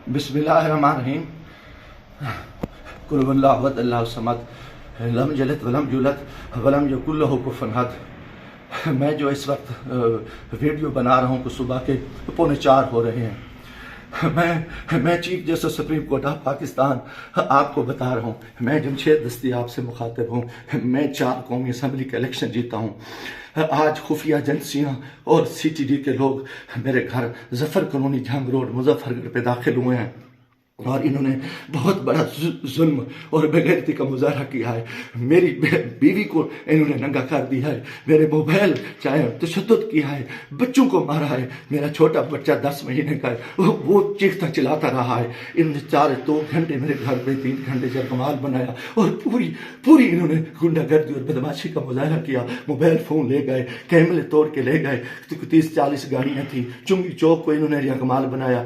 बिस्मिल्लाहिर्रहमानिर्रहीम। कुल हुवल्लाहु अहद अल्लाहु समद लम यलिद वलम यूलद वलम यकुल लहू कुफुवन अहद। मैं जो इस वक्त वीडियो बना रहा हूँ, सुबह के 3:45 हो रहे हैं। मैं chief justice supreme court of Pakistan आपको बता रहा हूँ, मैं जमशेद दस्तियाब से मुखातिब हूँ। मैं 4 कौमी असम्बली का इलेक्शन जीता हूँ। आज खुफिया एजेंसियाँ और CTD के लोग मेरे घर जफर कॉलोनी जंग रोड मुजफ्फरगढ़ पे दाखिल हुए हैं और इन्होंने बहुत बड़ा जुल्म और बेगैरती का मुजाहरा किया है। मेरी बीवी को इन्होंने नंगा कर दिया है, मेरे मोबाइल चाहे तशद्दुद किया है, बच्चों को मारा है। मेरा छोटा बच्चा 10 महीने का है, वो चीखता चिल्लाता रहा है। इन्होंने 2 घंटे मेरे घर पे 3 घंटे जरगमाल बनाया और पूरी इन्होंने गुंडागर्दी और बदमाशी का मुजाहरा किया। मोबाइल फ़ोन ले गए, कैमरे तोड़ के ले गए, 30-40 गाड़ियाँ थी। चुंगी चौक को इन्होंने जरगमाल बनाया।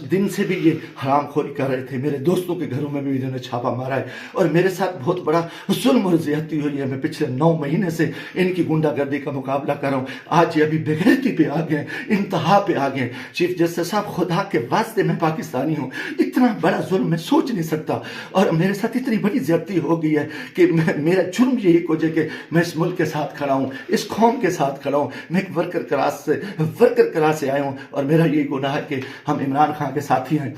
दिन से भी ये हरामखोरी कर रहे थे। मेरे दोस्तों के घरों में भी इन्होंने छापा मारा है और मेरे साथ बहुत बड़ा जुल्म और ज्यादती हुई है। मैं पिछले 9 महीने से इनकी गुंडागर्दी का मुकाबला कर रहा हूँ। आज ये अभी बेगैरती पे आ गए, इंतहा पे आ गए। चीफ जस्टिस साहब, खुदा के वास्ते मैं पाकिस्तानी हूँ, इतना बड़ा जुल्म मैं सोच नहीं सकता और मेरे साथ इतनी बड़ी ज्यादती हो गई है कि मेरा जुर्म यही को कि मैं इस मुल्क के साथ खड़ा हूँ, इस कौम के साथ खड़ा हूँ। मैं एक वर्कर क्लास से आया हूँ और मेरा यही गुनाह है कि हम इमरान खान के साथी हैं।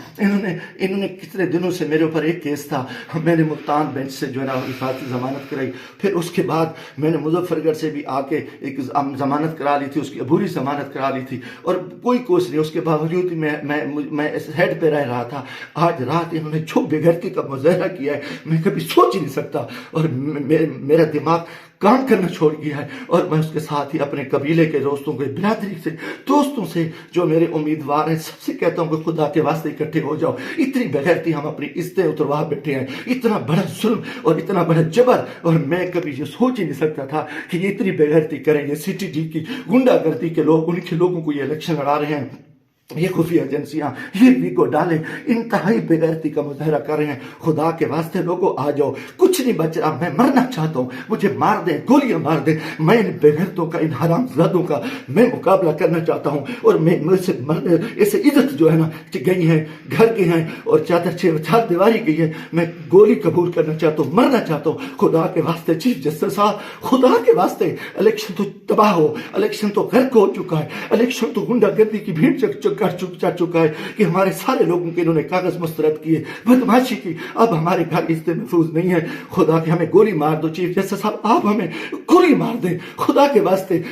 इन्होंने कितने दिनों से मेरे ऊपर एक केस था, मैंने मुल्तान बेंच से जो है ना हिफाजती ज़मानत कराई। फिर उसके बाद मैंने मुजफ्फरगढ़ से भी आके एक ज़मानत करा ली थी, उसकी अबूरी ज़मानत करा ली थी और कोई कोस नहीं। उसके बावजूद मैं इस हेड पे रह रहा था। आज रात इन्होंने जो बेगैरती का मुजाहरा किया है, मैं कभी सोच ही नहीं सकता और मेरा दिमाग काम करना छोड़ गया है। और मैं उसके साथ ही अपने कबीले के दोस्तों के, बिरादरी से दोस्तों से जो मेरे उम्मीदवार हैं, सबसे कहता हूँ कि खुदा के वास्ते इकट्ठे हो जाओ। इतनी बेगैरती हम अपनी इज्जतें उतरवा बैठे हैं, इतना बड़ा जुल्म और इतना बड़ा जबर, और मैं कभी ये सोच ही नहीं सकता था कि ये इतनी बेगैरती करेंगे। CTD की गुंडागर्दी के लोग, उनके लोगों को ये इलेक्शन लड़ा रहे हैं। ये खुफिया एजेंसियां ये भी को डाले इंतहाई बेगैरती का मुजाहरा कर रहे हैं। खुदा के वास्ते लोगों आ जाओ, कुछ नहीं बच रहा। मैं मरना चाहता हूँ, मुझे मार दे, गोलियां मार दे। मैं इन बेगैरतों का, इन हरामजादों का मैं मुकाबला करना चाहता हूँ और मैं मुझसे मरने, ऐसे इज्जत जो है ना गई है, घर के हैं और चार दीवारी गई है। मैं गोली कबूल करना चाहता हूँ, मरना चाहता हूँ। खुदा के वास्ते चीफ जस्टिस साहब, खुदा के वास्ते इलेक्शन तो तबाह हो, इलेक्शन तो गर्क हो चुका है, इलेक्शन तो गुंडागर्दी की भीड़ जा चुका है कि हमारे सारे लोगों के इन्होंने कागज मुस्तरद किए, बदमाशी की। अब हमारे घर इज्जत महफूज नहीं है। खुदा के हमें गोली मार दो चीफ जस्टिस साहब, आप हमें गोली मार दें खुदा के वास्ते।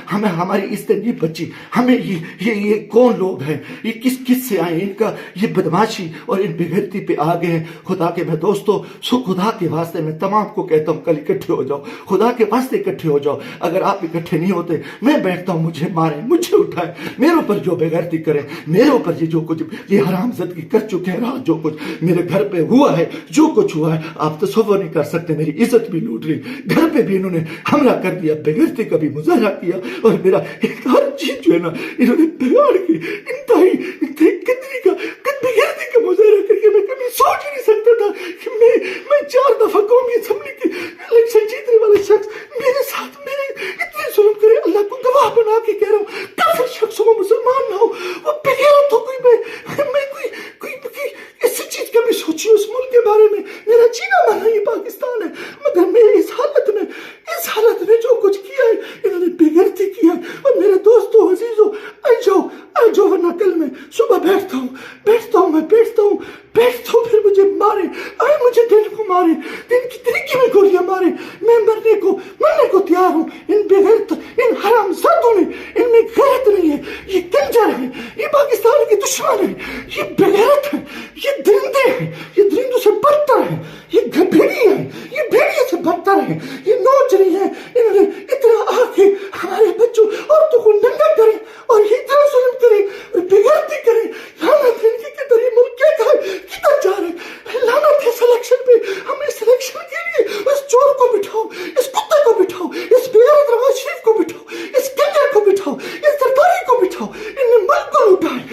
हमें हमारी इज्जत नहीं बची। हमें ये कौन लोग हैं, ये किस से आए, इनका ये बदमाशी और इन बेगैरती पे आ गए हैं। खुदा के मैं दोस्तों, खुदा के वास्ते मैं तमाम को कहता हूँ, कल इकट्ठे हो जाओ, खुदा के वास्ते इकट्ठे हो जाओ। अगर आप इकट्ठे नहीं होते, मैं बैठता हूँ, मुझे मारे, मुझे उठाए, मेरे ऊपर जो बेगैरती करे, मेरे ऊपर ये जो कुछ ये हरामज़दगी कर चुके हैं, रात जो कुछ मेरे घर पे हुआ है, जो कुछ हुआ है, आप तसव्वुर नहीं कर सकते। मेरी इज्जत भी लूट ली, घर पे भी इन्होंने हमला कर दिया, बेगैरती का भी मुजाहरा किया और मेरा एक हर चीज जो है ना इन्होंने बिगाड़ की। इंतहाई बेगैरती का मुजाहरा करके मैं कभी सोच ही नहीं सकता था कि मैं 4 दफा कौमी असेंबली की इलेक्शन जीतने वाले शख्स मेरे साथ मेरे इतने जुल्म करे। अल्लाह को गवाह बना के कह रहा हूँ, काफिर शख्स हो, मुसलमान ना हो, वो बेगैरत हो, कोई इस चीज का भी सोची उस मुल्क के बारे में। मेरा जीना मरना ये पाकिस्तान है, मगर मैं इस हालत में जो कुछ किया है, इन्होंने बेगैरती किया है। और मेरे दोस्तों, अजीजों, आ जाओ वरना कल मैं सुबह बैठता हूँ, फिर मुझे मारे, मुझे दिन को मारे, दिन की तरीके में गोलियां मारे, मैं मरने को तैयार हूँ। इन बेगैरत, इन हरामजादों ने, इनमें गैरत नहीं है, ये कंजर है, ये पाकिस्तान के दुश्मन है, ये बेगैरत है, ये दरिंदे हैं, ये दरिंदों से बदतर है, ये भेड़िए हैं, ये भेड़िए से बदतर है, ये नौजरी है। इन्होंने इतना आके हमारे बच्चों, औरतों को नंगा करे और ये इतना जुल्म करे और बेगैरती करे। लानत है इनकी, किधर ये मुल्क किधर जा रहे हैं, लानत है सिलेक्शन पे। हमें सिलेक्शन के लिए इस चोर को बिठाओ, इस कुत्ते को बिठाओ, इस बेगैरत नवाज शरीफ को बिठाओ, इस कंजर को बिठाओ, इस सरदारी को बिठाओ। इनने मुल्क को लूटा है,